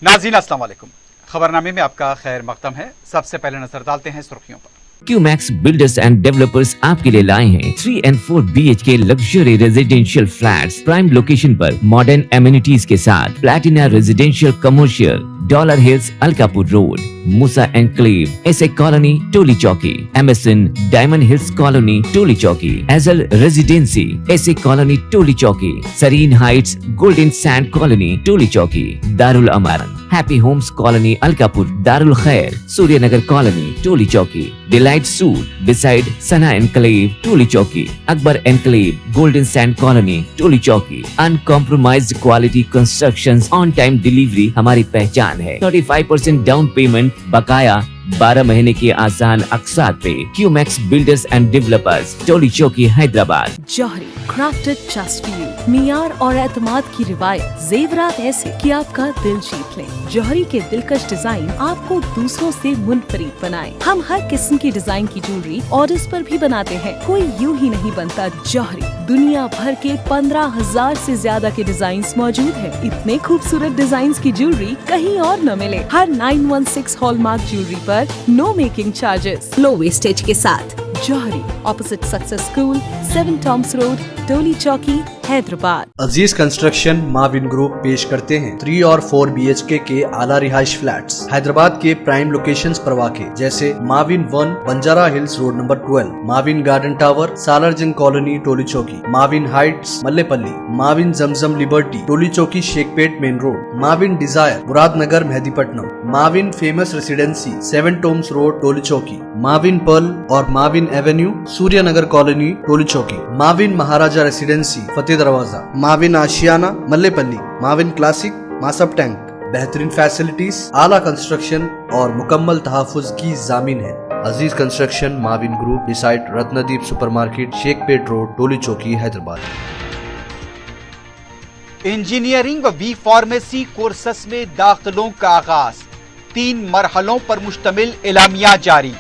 नाज़रीन अस्सलाम वालेकुम। खबरनामे में आपका खैर मकदम है। सबसे पहले नजर डालते हैं सुर्खियों पर। QMax बिल्डर्स एंड डेवलपर्स आपके लिए लाए हैं 3 and 4 BHK luxury residential flats prime location पर मॉडर्न एमिनिटीज के साथ। Platina residential commercial, dollar hills Alkapur road, Musa enclave, SA colony Toli Chowki, MSN diamond hills colony Toli Chowki, एजल residency SA colony Toli Chowki, Sareen heights golden sand colony Toli Chowki, Darul अमारन happy homes colony Alkapur, Darul Khair Suryanagar colony Toli Chowki, delight suite beside Sana enclave Toli Chowki, Akbar enclave golden sand colony Toli चौकी। Uncompromised quality constructions, on time delivery हमारी पहचान है। 35% down payment, बकाया 12 महीने की आसान अकसात पे। QMax builders and developers, Toli Chowki, Hyderabad. Johri crafted just for you, मियार और एतमाद की रिवायत, जेवरात ऐसे कि आपका दिल जीत ले। जौहरी के दिलकश डिजाइन आपको दूसरों से मुनफरिद बनाए। हम हर किस्म की डिजाइन की ज्वेलरी ऑर्डर्स पर भी बनाते हैं। कोई यूं ही नहीं बनता। जौहरी दुनिया भर के 15,000 से ज्यादा के डिजाइन मौजूद है। इतने खूबसूरत डिजाइन की ज्वेलरी कहीं और न मिले। हर 916 हॉलमार्क ज्वेलरी पर no making charges, low wastage के साथ। जौहरी opposite success school, 7 tombs road, Toli Chowki, Hyderabad. Aziz construction Mavin group पेश करते हैं 3 और 4 BHK के आला रिहाइश फ्लैट्स हैदराबाद के प्राइम लोकेशंस पर वाक़े, जैसे Mavin 1 Banjara hills road number 12, Mavin garden tower Salarjung colony Toli Chowki, Mavin heights Mallepally, Mavin Zamzam liberty Toli Chowki Shaikpet main road, Mavin desire Muradnagar Mehdipatnam, Mavin famous residency 7 tombs road Toli Chowki, Mavin pearl और Mavin avenue Suryanagar colony Toli Chowki, Mavin Maharaja residency Fateh Darwaza, Mavin Ashiana Mallepally, Mavin classic Masab tank. बेहतरीन फैसिलिटीज, आला कंस्ट्रक्शन और मुकम्मल तहफ़्फ़ुज़ की ज़ामीन है। Aziz construction Mavin group beside Ratnadeep supermarket Shaikpet road Toli Chowki Hyderabad. Engineering व बी फार्मेसी कोर्सेस में दाखिलों का आगाज, 3 मरहलों पर मुश्तमिल एलामिया जारी।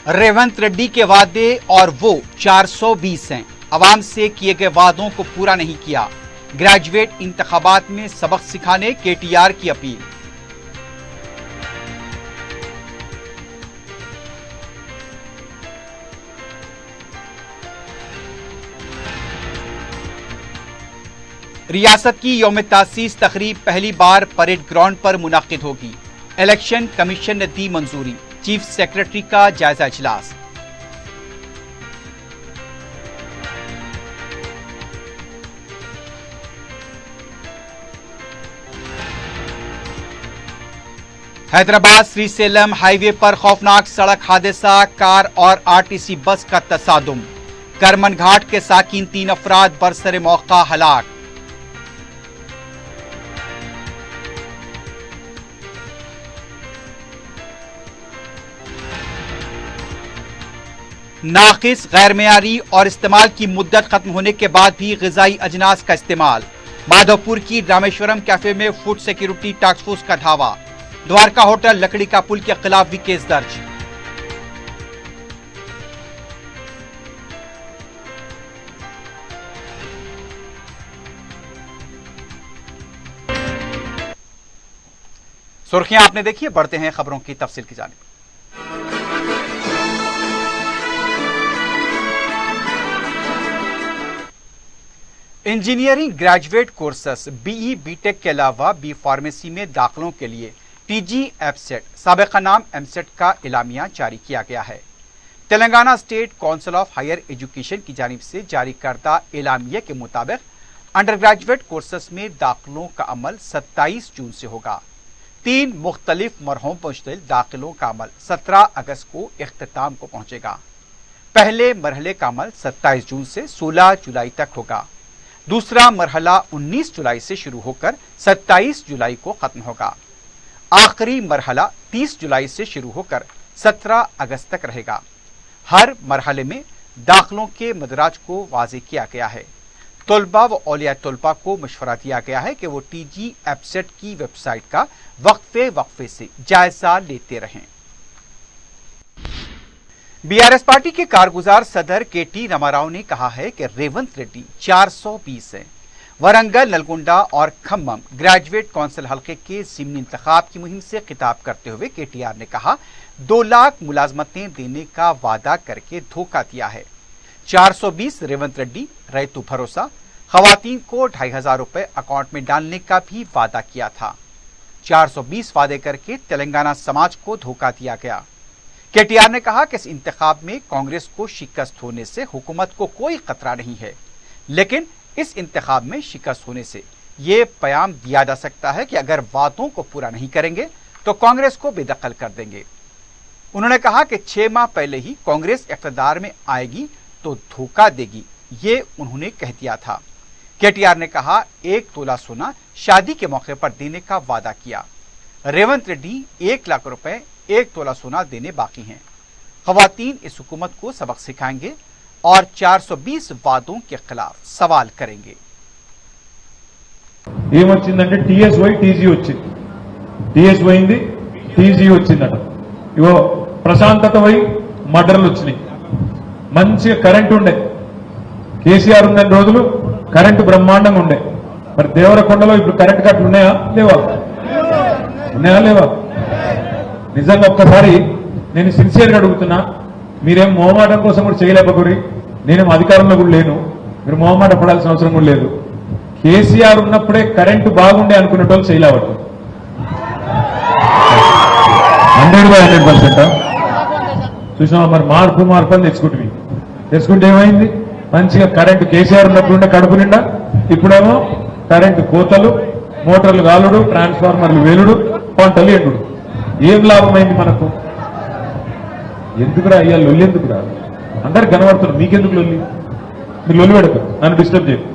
रेवंत रेड्डी के वादे और वो 420 हैं। अवाम से किए गए वादों को पूरा नहीं किया। ग्रेजुएट इंतखाबात में सबक सिखाने KTR की अपील। रियासत की यौम तासीस तकरीब पहली बार परेड ग्राउंड पर मुनाकिद होगी। इलेक्शन कमीशन ने दी मंजूरी। चीफ सेक्रेटरी का जायजा इजलास। हैदराबाद श्रीसेलम हाईवे पर खौफनाक सड़क हादसा, कार और RTC बस का तसादुम। करमन घाट के साकिन 3 अफराद बरसरे मौका हलाक। नाकिस, गैर मेयारी और इस्तेमाल की मुद्दत खत्म होने के बाद भी ग़िज़ाई अजनास का इस्तेमाल। माधवपुर की रामेश्वरम कैफे में फूड सिक्योरिटी टास्क फोर्स का धावा। द्वारका होटल लकड़ी का पुल के खिलाफ भी केस दर्ज। सुर्खियां आपने देखी, बढ़ते हैं खबरों की तफसील की जानिब। Engineering graduate courses BE BTech के अलावा बी फार्मेसी में दाखिलों के लिए TG EPSET साबिका नाम MSET का एलामिया जारी किया गया है। Telangana state council of higher education की जानिब से जारी करदा एलामिया के मुताबिक अंडर ग्रेजुएट कोर्सेस में दाखिलों का अमल 27 जून से होगा। 3 मुख्तलिफ मरहलों पर मुश्तमिल दाखिलों का अमल 17 अगस्त को इख्तिताम को पहुंचेगा। पहले मरहले का अमल 27 जून से 16 जुलाई तक होगा। दूसरा मरहला 19 जुलाई से शुरू होकर 27 जुलाई को खत्म होगा। आखिरी मरहला 30 जुलाई से शुरू होकर 17 अगस्त तक रहेगा। हर मरहले में दाखिलों के मदराज को वाज़ेह किया गया है। तलबा व औलिया तलबा को मशवरा दिया गया है कि वो टीजी एपसेट की वेबसाइट का वक्फे से जायजा लेते रहें। बीआरएस पार्टी के कारगुजार सदर केटी रामाराव ने कहा है कि रेवंत रेड्डी 420 हैं। वरंगल, नलगुंडा और खम्मम ग्रेजुएट कौंसिल हलके के ज़िमनी इंतखाब की मुहिम से खिताब करते हुए केटीआर ने कहा 2 लाख मुलाजमतें देने का वादा करके धोखा दिया है। 420 रेवंत रेड्डी रैतु भरोसा, खवातीन को 2500 रुपए अकाउंट में डालने का भी वादा किया था। 420 वादे करके तेलंगाना समाज को धोखा दिया गया। केटीआर ने कहा कि इस इंतखाब में कांग्रेस को शिकस्त होने से हुकूमत को कोई खतरा नहीं है, लेकिन इस इंतखाब में शिकस्त होने से ये प्याम दिया जा सकता है कि अगर वादों को पूरा नहीं करेंगे तो कांग्रेस को बेदखल कर देंगे। उन्होंने कहा कि 6 माह पहले ही कांग्रेस इख्तिदार में आएगी तो धोखा देगी, ये उन्होंने कह दिया था। केटीआर ने कहा 1 तोला सोना शादी के मौके पर देने का वादा किया। रेवंत रेड्डी 1 लाख रुपए 1 तोला सोना देने बाकी हैं। खवातीन इस हुकूमत को सबक सिखाएंगे और 420 वादों के खिलाफ सवाल करेंगे। ఏమొచ్చిందంటే టీఎస్ పోయి టీజీ వచ్చింది, టీఎస్ పోయింది టీజీ వచ్చిందట, ఇగో ప్రశాంతత పోయి మర్డర్లు వచ్చినాయి, మంచిగా కరెంట్ ఉండే, కేసీఆర్ ఉన్న రోజులు కరెంటు బ్రహ్మాండంగా ఉండే, మరి దేవరకొండలో ఇప్పుడు కరెంట్ కట్లు ఉన్నాయా లేవా? ఉన్నాయా లేవా? నిజంగా ఒక్కసారి నేను సిన్సియర్గా అడుగుతున్నా, మీరేం మొహమాటం కోసం కూడా చేయలేకపోయి, నేనేం అధికారంలో కూడా లేను, మీరు మొహమాట పడాల్సిన అవసరం కూడా లేదు. కేసీఆర్ ఉన్నప్పుడే కరెంటు బాగుండే అనుకునే వాళ్ళు చేయలేవట్టు 100% చూసినా. మరి మార్పు అని తెచ్చుకుంటే ఏమైంది? మంచిగా కరెంటు కేసీఆర్ ఉన్నప్పుడు ఉండే కడుపు నిండా, ఇప్పుడేమో కరెంటు కోతలు, మోటార్లు గాలుడు, ట్రాన్స్ఫార్మర్లు వేలుడు, పంటలు ఎండుడు. ఏం లాభమైంది మనకు? ఎందుకురా అయ్యా లొల్లి? ఎందుకురా? అందరికి కనబడుతున్నారు, మీకెందుకు లొల్లి? మీరు లొల్లి పెడతారు, నన్ను డిస్టర్బ్ చేయరు.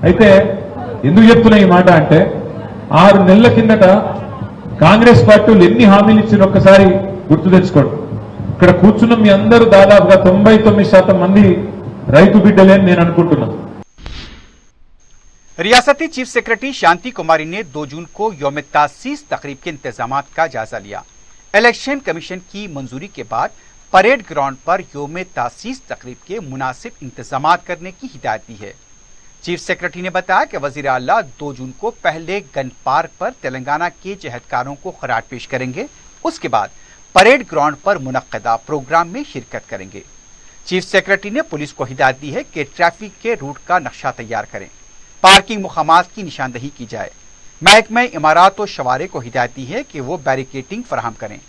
అయితే ఎందుకు చెప్తున్నా ఈ మాట అంటే, 6 నెలల కిందట కాంగ్రెస్ పార్టీలు ఎన్ని హామీలు ఇచ్చిన ఒక్కసారి గుర్తు తెచ్చుకోండి. ఇక్కడ కూర్చున్న మీ అందరూ దాదాపుగా 99% మంది రైతు బిడ్డలే అని నేను అనుకుంటున్నాను. रियासती चीफ सेक्रेटरी शांति कुमारी ने 2 जून को यौम तासीस तकरीब के इंतजामात का जायजा लिया। इलेक्शन कमीशन की मंजूरी के बाद परेड ग्राउंड पर यौम तासीस तकरीब के मुनासिब इंतजामात करने की हिदायत दी है। चीफ सेक्रेटरी ने बताया कि वजीर आला 2 जून को पहले गन पार्क पर तेलंगाना के जहदकारों को खराज पेश करेंगे, उसके बाद परेड ग्राउंड पर मुनक्किदा प्रोग्राम में शिरकत करेंगे। चीफ सेक्रेटरी ने पुलिस को हिदायत दी है कि ट्रैफिक के रूट का नक्शा तैयार करें, पार्किंग मुकामात की निशानदही की जाए। महकमा इमारात और शवारे को हिदायत दी है कि वो बैरिकेटिंग फराहम करें।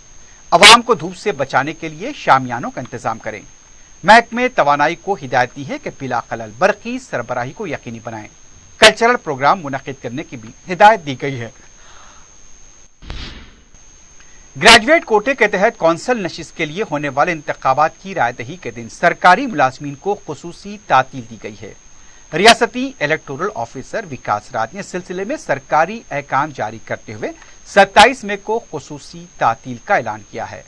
अवाम को धूप से बचाने के लिए शामियानों का इंतजाम करें। महकमे तवानाई को हिदायत दी है कि बिला खलल बरकी सरबराही को यकीनी बनाएं। कल्चरल प्रोग्राम मुनक्किद करने की भी हिदायत दी गई है। ग्रेजुएट कोटे के तहत कौंसल नशिस्त के लिए होने वाले इंतखाबात की रायदही के दिन सरकारी मुलाजमीन को खुसूसी तातील दी गई है। रियासती इलेक्टोरल ऑफिसर विकास राज ने इस सिलसिले में सरकारी अहकाम जारी करते हुए 27 मई को खुसूसी तातील का ऐलान किया है।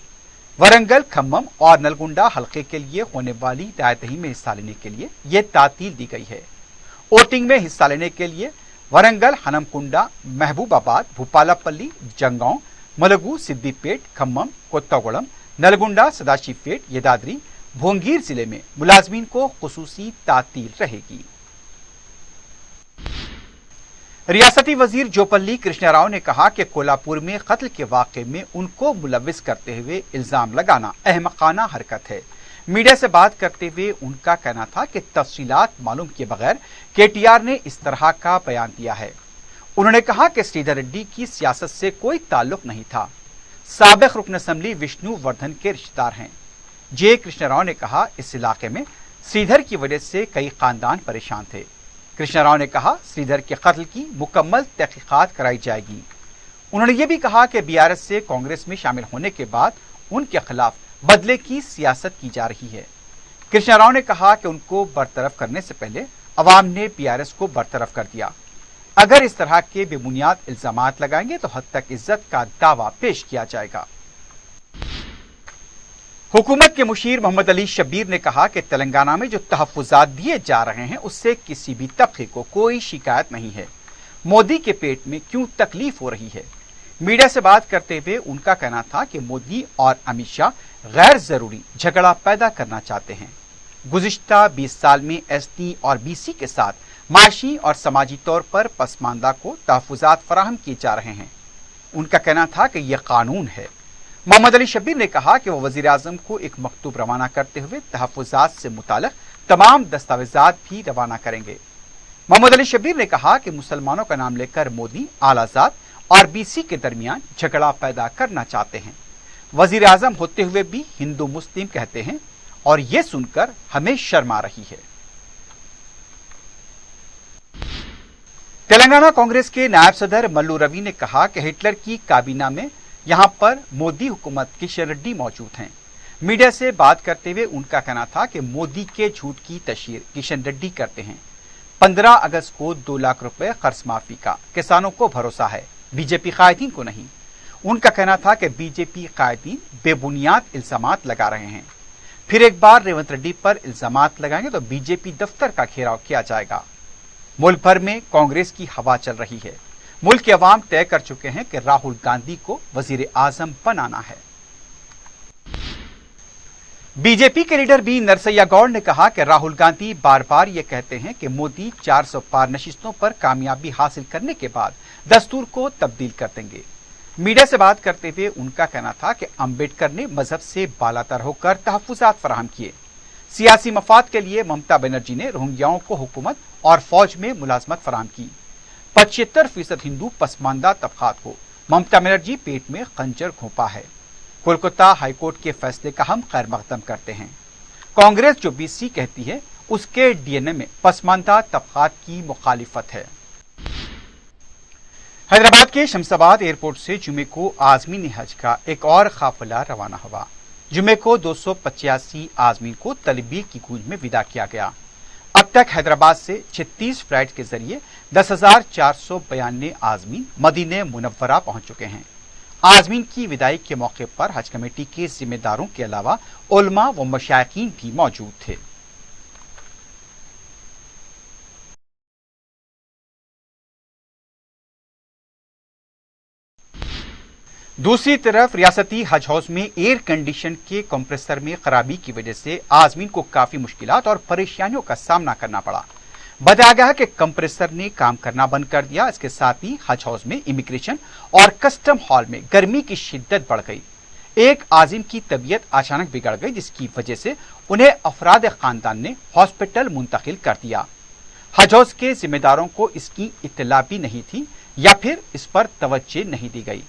वरंगल, खम्मम और नलगुंडा हलके के लिए होने वाली रायदही में हिस्सा लेने के लिए ये तातील दी गई है। वोटिंग में हिस्सा लेने के लिए वरंगल, हनमकुंडा, महबूबाबाद, भूपालापल्ली, जंगांव, मलगू, सिद्दीपेट, खम्मम, कोत्तागुड़म, नलगुंडा, सदाशिवपेट, यदाद्री, भोंगीर जिले में मुलाजमीन को खुसूसी तातील रहेगी। रियासती वजीर जोपल्ली कृष्णा राव ने कहा कि कोल्हापुर में कत्ल के वाक़े में उनको मुलविस करते हुए इल्जाम लगाना अहमकाना हरकत है। मीडिया से बात करते हुए उनका कहना था कि तफसीलात मालूम किए बगैर केटीआर ने इस तरह का बयान दिया है। उन्होंने कहा कि श्रीधर रेड्डी की सियासत से कोई ताल्लुक नहीं था, साबिक रुकन असम्बली विष्णु वर्धन के रिश्तेदार हैं। जे कृष्णा राव ने कहा इस इलाके में श्रीधर की वजह से कई खानदान परेशान थे। कृष्णा राव ने कहा श्रीधर के कत्ल की मुकम्मल तहकीकात कराई जाएगी। उन्होंने ये भी कहा कि बीआरएस से कांग्रेस में शामिल होने के बाद उनके खिलाफ बदले की सियासत की जा रही है। कृष्णा राव ने कहा कि उनको बरतरफ करने से पहले अवाम ने बीआरएस को बरतरफ कर दिया। अगर इस तरह के बेबुनियाद इल्जामात लगाएंगे तो हद तक इज्जत का दावा पेश किया जाएगा। हुकूमत के मुशीर मोहम्मद अली शब्बीर ने कहा कि तेलंगाना में जो तहफ़्फ़ुज़ात दिए जा रहे हैं उससे किसी भी तबके को कोई शिकायत नहीं है। मोदी के पेट में क्यों तकलीफ हो रही है। मीडिया से बात करते हुए उनका कहना था कि मोदी और अमित शाह गैर जरूरी झगड़ा पैदा करना चाहते हैं। गुज़िश्ता 20 साल में एसटी और बीसी के साथ माशी और समाजी तौर पर पसमानदा को तहफ़्फ़ुज़ात फराहम किए जा रहे हैं। उनका कहना था कि यह कानून है। मोहम्मद अली शब्बीर ने कहा कि वो वज़ीर आज़म को एक मकतूब रवाना करते हुए तहफ़्फ़ुज़ात से मुताल्लिक़ तमाम दस्तावेज़ात भी रवाना करेंगे। मोहम्मद अली शब्बीर ने कहा कि मुसलमानों का नाम लेकर मोदी आलाज़ाद और बीसी के दरमियान झगड़ा पैदा करना चाहते हैं। वज़ीर आज़म होते हुए भी हिंदू मुस्लिम कहते हैं और ये सुनकर हमें शर्म आ रही है। तेलंगाना कांग्रेस के नायब सदर मल्लू रवि ने कहा कि हिटलर की काबीना में यहां पर मोदी हुकूमत किशन रेड्डी मौजूद हैं। मीडिया से बात करते हुए उनका कहना था कि मोदी के झूठ की तशहीर किशन रेड्डी करते हैं। 15 अगस्त को 2 लाख रुपए कर्ज माफी का किसानों को भरोसा है, बीजेपी कायदीन को नहीं। उनका कहना था कि बीजेपी कायदीन बेबुनियाद इल्जामात लगा रहे हैं। फिर एक बार रेवंत रेड्डी पर इल्जामात लगाएंगे तो बीजेपी दफ्तर का घेराव किया जाएगा। मुल्क भर में कांग्रेस की हवा चल रही है। मुल्क के अवाम तय कर चुके हैं कि राहुल गांधी को वजीर आजम बनाना है। बीजेपी के लीडर बी नरसैया गौड़ ने कहा कि राहुल गांधी बार बार ये कहते हैं कि मोदी 400 पार नशिस्तों पर कामयाबी हासिल करने के बाद दस्तूर को तब्दील कर देंगे। मीडिया से बात करते हुए उनका कहना था कि अंबेडकर ने मजहब से बालातर होकर तहफ़्फ़ुज़ात फराहम किए। सियासी मफाद के लिए ममता बनर्जी ने रोहिंग्याओं को हुकूमत और फौज में मुलाजमत फराहम की। 75% हिंदू पसमानदा तबकात को ममता बनर्जी पेट में खंजर घोंपा है। कोलकाता हाईकोर्ट के फैसले का हम खैर मकदम करते हैं। कांग्रेस जो बीसी कहती है उसके डीएनए में पसमानदा तबकात की मुखालिफत है। हैदराबाद के शमशाबाद एयरपोर्ट से जुमे को आज़मीन हज का एक और काफिला रवाना हुआ। जुमे को 285 आज़मीन को तलबीर की गूंज में विदा किया गया। अब तक हैदराबाद से 36 फ्लाइट के जरिए 10,492 आज़मीन मदीने मुनव्वरा पहुंच चुके हैं। आज़मीन की विदाई के मौके पर हज कमेटी के जिम्मेदारों के अलावा उलमा व मशाइखीन भी मौजूद थे। दूसरी तरफ रियासती हज हाउस में एयर कंडीशन के कंप्रेसर में खराबी की वजह से आज़मीन को काफी मुश्किलात और परेशानियों का सामना करना पड़ा। बताया गया है कि कंप्रेसर ने काम करना बंद कर दिया। इसके साथ ही हज हाउस में इमिग्रेशन और कस्टम हॉल में गर्मी की शिद्दत बढ़ गई। एक आजिम की तबीयत अचानक बिगड़ गई जिसकी वजह से उन्हें अफराद खानदान ने हॉस्पिटल मुंतकिल कर दिया। हज हाउस के जिम्मेदारों को इसकी इत्तला भी नहीं थी या फिर इस पर तवज्जो नहीं दी गई।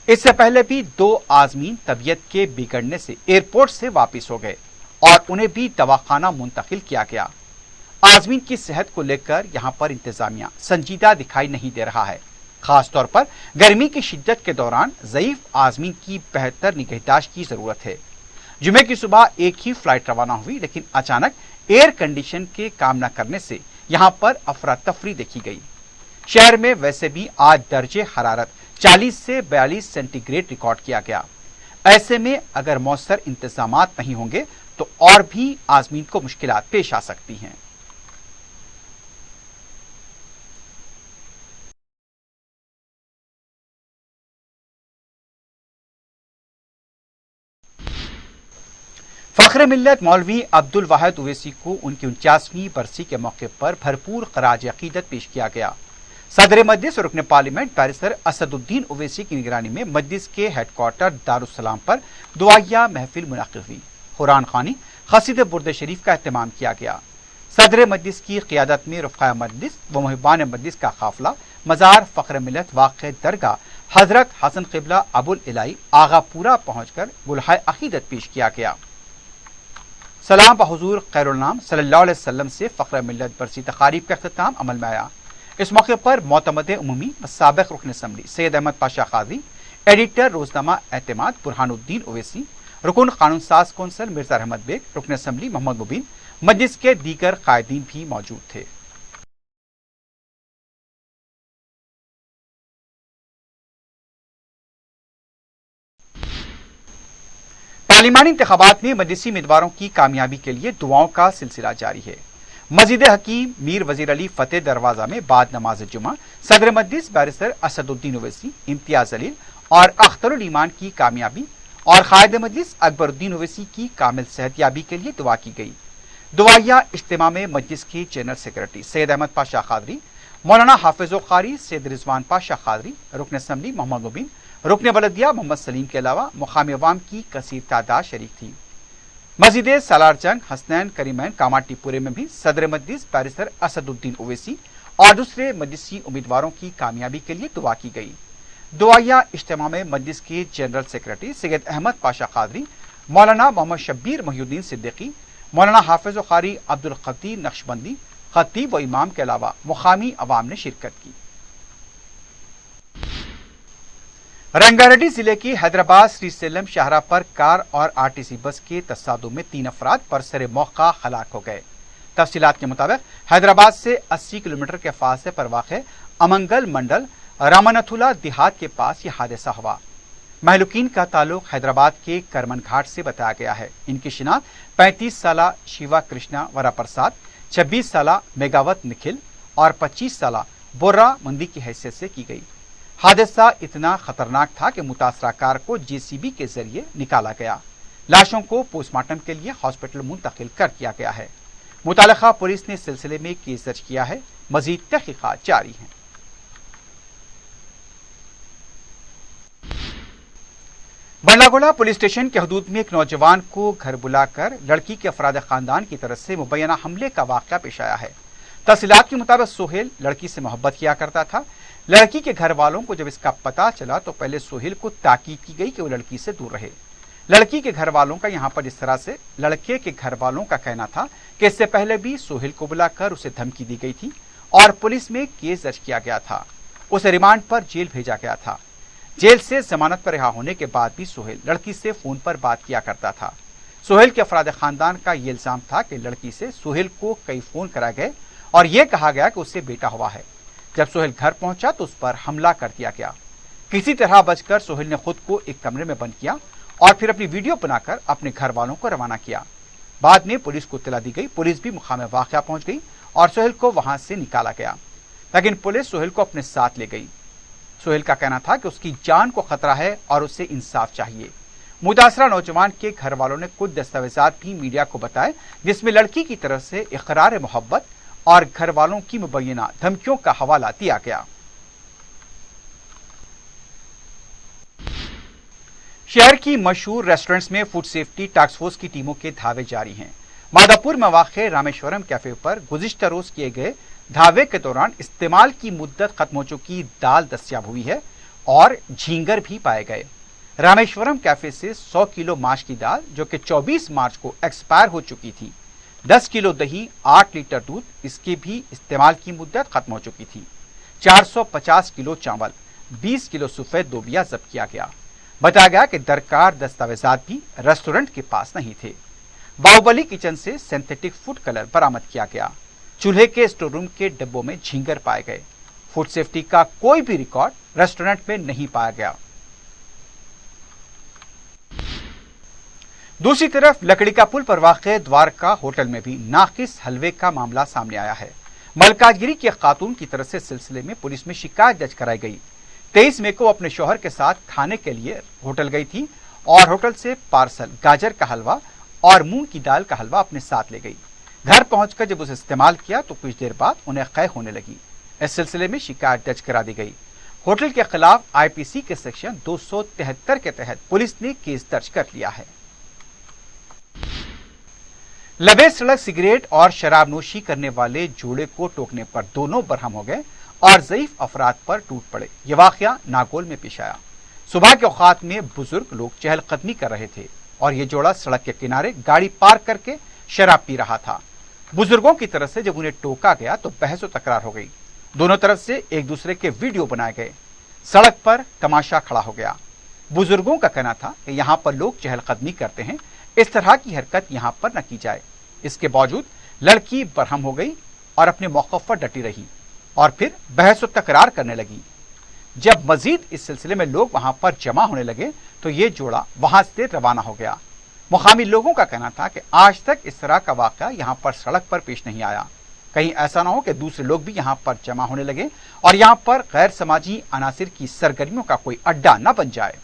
इससे पहले भी 2 आज़मीन तबीयत के बिगड़ने से एयरपोर्ट से वापस हो गए और उन्हें भी दवाखाना मुंतकिल किया गया। आज़मीन की सेहत को लेकर यहां पर इंतजामिया संजीदा दिखाई नहीं दे रहा है। खासतौर पर गर्मी की शिद्दत के दौरान ज़ईफ आज़मीन की बेहतर निगहदाश्त की जरूरत है। जुमे की सुबह एक ही फ्लाइट रवाना हुई लेकिन अचानक एयर कंडीशन के काम न करने से यहां पर अफरा तफरी देखी गई। शहर में वैसे भी आज दर्जे हरारत 40 से 42 सेंटीग्रेड रिकॉर्ड किया गया। ऐसे में अगर मौसर इंतजामात नहीं होंगे तो और भी आज़मीन को मुश्किलात पेश आ सकती हैं। फख्र मिल्लत मौलवी अब्दुल वाहिद ओवैसी को उनकी 49वीं बरसी के मौके पर भरपूर खराज अकीदत पेश किया गया। सदर मजलिस और रुकन पार्लियामेंट बैरिस्टर असदुद्दीन ओवैसी की निगरानी में मजलिस के हेडक्वार्टर दारुस्सलाम पर दुआया महफिल मुनाकिद हुई। कुरान खानी खसीद बुर्द शरीफ का एहतमाम किया गया। सदर मजलिस की क़ियादत में रुफ़क़ाए मजलिस व मुहिबान मजलिस का काफिला मज़ार फ़ख्र मिल्लत वाक़ दरगाह हजरत हसन क़िबला अबुल इलाई आगापुरा पहुंचकर गुलहाए अकीदत पेश किया गया। सलाम बहुजूर खैरुल-नाम सल्लल्लाहु अलैहि वसल्लम से फ़ख्र मिल्लत बरसी तक़ारीब का इख्तिताम अमल में आया। इस मौके पर मोतमद उमूमी व साबिक़ रुकन असम्बली सैयद अहमद पाशा क़ाज़ी, एडिटर रोज़नामा एतमाद बुरहानुद्दीन ओवैसी, रुकन कानून साज कौंसल मिर्ज़ा अहमद बेग, रुकन असम्बली मोहम्मद मुबीन, मजलिस के दीगर कायदीन भी मौजूद थे। पार्लिमानी इंतखाबात में मजलिसी उम्मीदवारों की कामयाबी के लिए दुआओं का सिलसिला जारी है। मस्जिद हकीम मीर वजीर अली फतेह दरवाजा में बाद नमाज जुमा सदर मजलिस बैरिस्टर असदुद्दीन ओवैसी, इम्तियाज अलील और अख्तरुल ईमान की कामयाबी और कायद मजलिस अकबरुद्दीन ओवैसी की कामिल सेहतयाबी के लिए दुआ की गई। दुआया इज्तिमा में मजलिस के जनरल सेक्रेटरी सैयद अहमद पाशा कादरी, मौलाना हाफिज कारी सैयद रिजवान पाशा कादरी, रुकन असम्बली मोहम्मद मुबीन, रुकन बलदिया मोहम्मद सलीम के अलावा मुकामी अवाम की कसीर तादाद शरीक थी। मस्जिद सालार जंग हसनैन करीमैन कामाटीपुरे में भी सदर मजलिस बैरिस्टर असदुद्दीन ओवैसी और दूसरे मजलिसी उम्मीदवारों की कामयाबी के लिए दुआ की गई। दुआया इज्तिमा में मजलिस के जनरल सेक्रेटरी सैयद अहमद पाशा कादरी, मौलाना मोहम्मद शब्बीर मोहिउद्दीन सिद्दीकी, मौलाना हाफिज कारी अब्दुल कदीर नक्शबंदी, खतीब व इमाम के अलावा मुकामी अवाम ने शिरकत की। रंगारेड्डी जिले की हैदराबाद श्रीसेलम शाहराह पर कार और आरटीसी बस के तसादुम में 3 अफराद बरसर मौका हलाक हो गए। तफसीलात के मुताबिक हैदराबाद से 80 किलोमीटर के फासले पर वाक़े अमंगल मंडल रामानथुला देहात के पास यह हादसा हुआ। महलुकीन का ताल्लुक हैदराबाद के करमन घाट से बताया गया है। इनकी शिनाख्त 35 साला शिवा कृष्णा वरा प्रसाद, 26 साला मेगावत निखिल और 25 साला बोर्रा मंदी की हैसियत से की गई। हादसा इतना खतरनाक था कि मुतासरा कार को जेसीबी के जरिए निकाला गया। लाशों को पोस्टमार्टम के लिए हॉस्पिटल मुंतकिल कर दिया गया है। मुतालिका पुलिस ने इस सिलसिले में केस दर्ज किया है। मजीद तहकीकात जारी हैं। बंडलागोला पुलिस स्टेशन के हदूद में एक नौजवान को घर बुलाकर लड़की के अफराद खानदान की तरफ से मुबैना हमले का वाक़या पेश आया है। तफसीलात के मुताबिक सोहेल लड़की से मोहब्बत किया करता था। लड़की के घर वालों को जब इसका पता चला तो पहले सोहेल को ताकीद की गई कि वो लड़की से दूर रहे। लड़की के घर वालों का यहाँ पर इस तरह से लड़के के घर वालों का कहना था कि इससे पहले भी सोहेल को बुलाकर उसे धमकी दी गई थी और पुलिस में केस दर्ज किया गया था। उसे रिमांड पर जेल भेजा गया था। जेल से जमानत पर रिहा होने के बाद भी सोहेल लड़की से फोन पर बात किया करता था। सोहेल के अफराद खानदान का ये इल्जाम था कि लड़की से सोहेल को कई फोन कराए गए और यह कहा गया कि उससे बेटा हुआ है। जब सोहेल घर पहुंचा तो उस पर हमला कर दिया गया। किसी तरह बचकर सोहेल ने खुद को एक कमरे में बंद किया और फिर अपनी वीडियो बनाकर अपने घर वालों को रवाना किया। बाद में पुलिस को इत्तला दी गई। पुलिस भी मुकाम वाक़या पहुंच गई और सोहेल को वहां से निकाला गया, लेकिन पुलिस सोहेल को अपने साथ ले गई। सोहेल का कहना था कि उसकी जान को खतरा है और उसे इंसाफ चाहिए। मुतासरा नौजवान के घर वालों ने कुछ दस्तावेजात भी मीडिया को बताए जिसमें लड़की की तरफ से इकरार मोहब्बत और घर वालों की मुबैना धमकियों का हवाला दिया गया। शहर की मशहूर रेस्टोरेंट्स में फूड सेफ्टी टास्क फोर्स की टीमों के धावे जारी हैं। मादापुर में वाक़े रामेश्वरम कैफे पर गुज़िश्ता रोज किए गए धावे के दौरान इस्तेमाल की मुद्दत खत्म हो चुकी दाल दस्तयाब हुई है और झींगर भी पाए गए। रामेश्वरम कैफे से 100 किलो माश की दाल जो कि 24 मार्च को एक्सपायर हो चुकी थी, 10 किलो दही, 8 लीटर दूध, इसकी भी इस्तेमाल की मुद्दत खत्म हो चुकी थी। 450 किलो चावल, 20 किलो सफेद लोबिया जब्त किया गया। बताया गया कि दरकार दस्तावेजात भी रेस्टोरेंट के पास नहीं थे। बाहुबली किचन से सिंथेटिक फूड कलर बरामद किया गया। चूल्हे के स्टोर रूम के डिब्बों में झींगर पाए गए। फूड सेफ्टी का कोई भी रिकॉर्ड रेस्टोरेंट में नहीं पाया गया। दूसरी तरफ लकड़ी का पुल पर वाक़े द्वारका होटल में भी नाकिस हलवे का मामला सामने आया है। मलकाजगिरी की खातून की तरफ से सिलसिले में पुलिस में शिकायत दर्ज कराई गई। 23 मई को अपने शौहर के साथ खाने के लिए होटल गई थी और होटल से पार्सल गाजर का हलवा और मूंग की दाल का हलवा अपने साथ ले गई। घर पहुंचकर जब उसे इस्तेमाल किया तो कुछ देर बाद उन्हें कै होने लगी। इस सिलसिले में शिकायत दर्ज करा दी गई। होटल के खिलाफ आईपीसी के सेक्शन 273 के तहत पुलिस ने केस दर्ज कर लिया है। लबे सड़क सिगरेट और शराब नोशी करने वाले जोड़े को टोकने पर दोनों बरहम हो गए और ज़ईफ अफराद पर टूट पड़े। यह वाक़या नागौल में पेश आया। सुबह के औकात में बुजुर्ग लोग चहलकदमी कर रहे थे और यह जोड़ा सड़क के किनारे गाड़ी पार्क करके शराब पी रहा था। बुजुर्गों की तरफ से जब उन्हें टोका गया तो बहस और तकरार हो गई। दोनों तरफ से एक दूसरे के वीडियो बनाए गए। सड़क पर तमाशा खड़ा हो गया। बुजुर्गों का कहना था कि यहाँ पर लोग चहलकदमी करते हैं, इस तरह की हरकत यहाँ पर न की जाए। इसके बावजूद लड़की बरहम हो गई और अपने मौक़िफ़ पर डटी रही और फिर बहस और तकरार करने लगी। जब मजीद इस सिलसिले में लोग वहां पर जमा होने लगे तो ये जोड़ा वहां से रवाना हो गया। मुकामी लोगों का कहना था कि आज तक इस तरह का वाक़या यहाँ पर सड़क पर पेश नहीं आया। कहीं ऐसा ना हो कि दूसरे लोग भी यहाँ पर जमा होने लगे और यहाँ पर गैर समाजी अनासिर की सरगर्मियों का कोई अड्डा न बन जाए।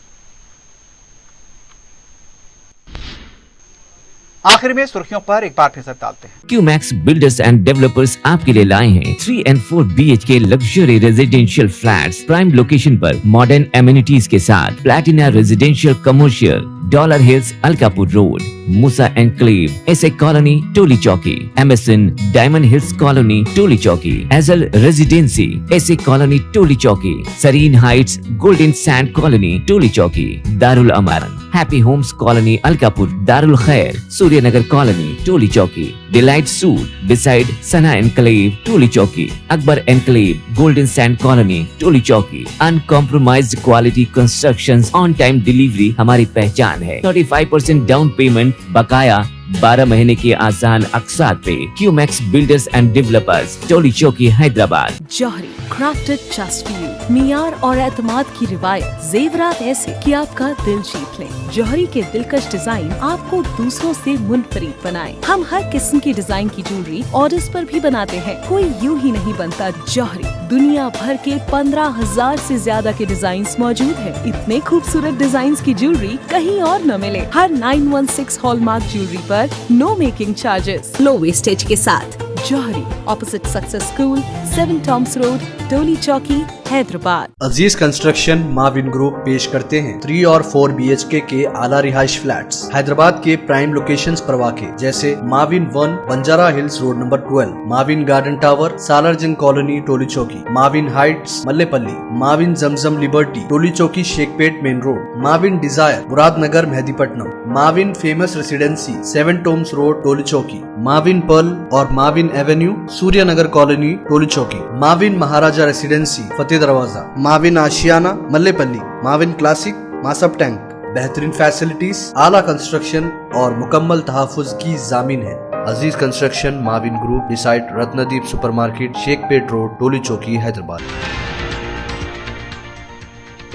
आखिर में सुर्खियों पर एक बार फिर से डालते हैं। क्यूमैक्स बिल्डर्स एंड डेवलपर्स आपके लिए लाए हैं 3 and 4 BHK luxury residential flats prime location पर मॉडर्न एमिनिटीज के साथ Platina residential commercial, dollar hills Alkapur road, Musa enclave, SA colony Toli Chowki, MSN diamond hills colony Toli Chowki, एजल residency SA colony Toli Chowki, Sareen heights golden sand colony Toli Chowki, Darul Aman happy homes colony Alkapur, Darul Khair Suryanagar colony Toli Chowki, delight suite beside Sana enclave Toli Chowki, Akbar enclave golden sand colony Toli चौकी। Uncompromised quality constructions, on time delivery हमारी पहचान है। 35% down payment, बकाया 12 महीने के आसान अक़सात पे। QMax builders and developers, Toli Chowki, Hyderabad. Johri crafted just for you, मियार और एतमाद की रिवायत, जेवरात ऐसे कि आपका दिल जीत ले। जौहरी के दिलकश डिजाइन आपको दूसरों से मुनफरिद बनाए। हम हर किस्म की डिजाइन की ज्वेलरी ऑर्डर्स पर भी बनाते हैं, कोई यूं ही नहीं बनता। जौहरी दुनिया भर के 15,000 से ज्यादा के डिजाइन मौजूद है। इतने खूबसूरत डिजाइन की ज्वेलरी कहीं और न मिले। हर 916 हॉलमार्क ज्वेलरी पर no making charges, low wastage के साथ। जौहरी opposite success school, 7 tombs road, Toli Chowki, Hyderabad. Aziz construction Mavin group पेश करते हैं 3 और 4 BHK के आला रिहाइश फ्लैट्स हैदराबाद के प्राइम लोकेशंस पर वाक़े, जैसे Mavin 1 Banjara hills road number 12, Mavin garden tower Salarjung colony Toli Chowki, Mavin heights Mallepally, Mavin Zamzam liberty Toli Chowki Shaikpet main road, Mavin desire Muradnagar Mehdipatnam, Mavin famous residency 7 tombs road Toli Chowki, Mavin pearl और Mavin avenue Suryanagar colony Toli Chowki, Mavin Maharaja residency Fateh Darwaza, Mavin Ashiana Mallepally, Mavin classic Masab tank. बेहतरीन फैसिलिटीज, आला कंस्ट्रक्शन और मुकम्मल तहफ़्फ़ुज़ की ज़ामिन है। Aziz construction Mavin group beside Ratnadeep supermarket, Shaikpet road, Toli Chowki, Hyderabad.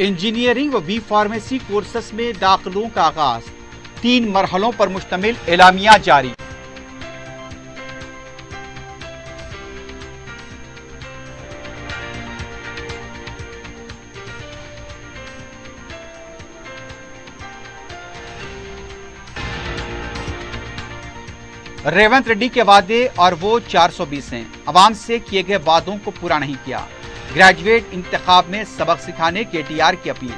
Engineering व बी फार्मेसी कोर्सेस में दाखिलों का आगाज, 3 मरहलों पर मुश्तमिल एलामिया जारी। रेवंत रेड्डी के वादे और वो 420 हैं, अवाम से किए गए वादों को पूरा नहीं किया। ग्रेजुएट इंतखाब में सबक सिखाने KTR की अपील।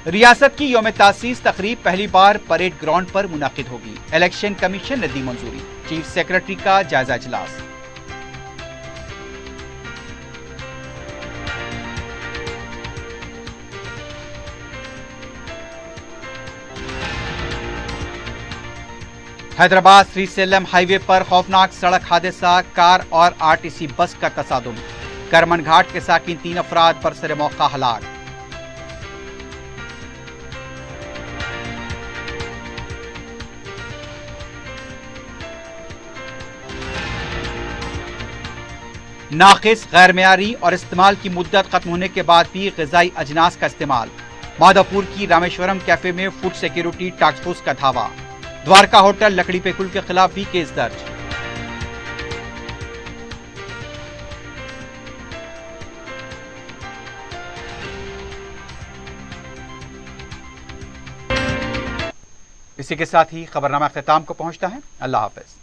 रियासत की यौम तासीस तकरीब पहली बार परेड ग्राउंड पर मुनाकिद होगी। इलेक्शन कमीशन ने दी मंजूरी। चीफ सेक्रेटरी का जायजा इजलास। हैदराबाद श्रीसेलम हाईवे पर खौफनाक सड़क हादसा, कार और RTC बस का तसादुम। करमन घाट के साकिन 3 अफराद बरसर मौका हलाक। नाकिस, गैर मेयारी और इस्तेमाल की मुद्दत खत्म होने के बाद भी ग़िज़ाई अजनास का इस्तेमाल। माधवपुर की रामेश्वरम कैफे में फूड सिक्योरिटी टास्क फोर्स का धावा। द्वारका होटल लकड़ी पे कुल के खिलाफ भी केस दर्ज। इसी के साथ ही खबरनामा ख़िताम को पहुंचता है। अल्लाह हाफ़िज़।